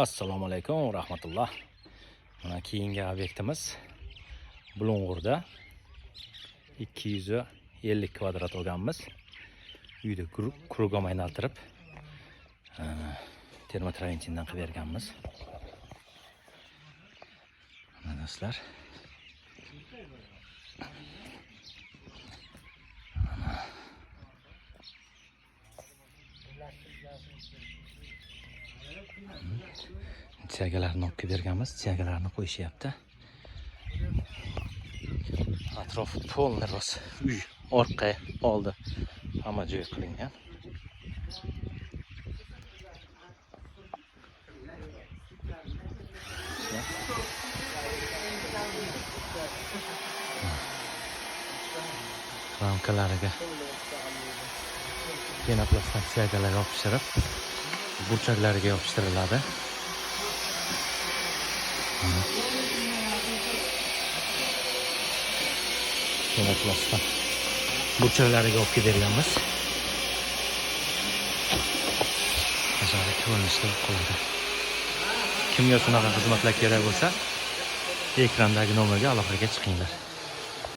Assalomu alaykum va rahmatulloh. Mana keyingi obyektimiz Bulung'urda 250 kvadrat olganmiz. Uyda krugom aylantirib termotraventindan qilib berganmiz. Mana do'stlar. Chagalarni olib berganmiz. Chagalarni qo'yishyapti. Atrof polni rosa. Uy orqa, oldi hamma joy qilingan. Ramkalariga penoplastdan chagalar yopishtirib, burchaklariga yopishtiriladi. Penoplastdan burchaklariga olib berganmiz. Ajoyib ko'rinishda qoladi. Kimga shunaqa xizmatlar kerak bo'lsa, ekrandagi nomerga aloqaga chiqinglar.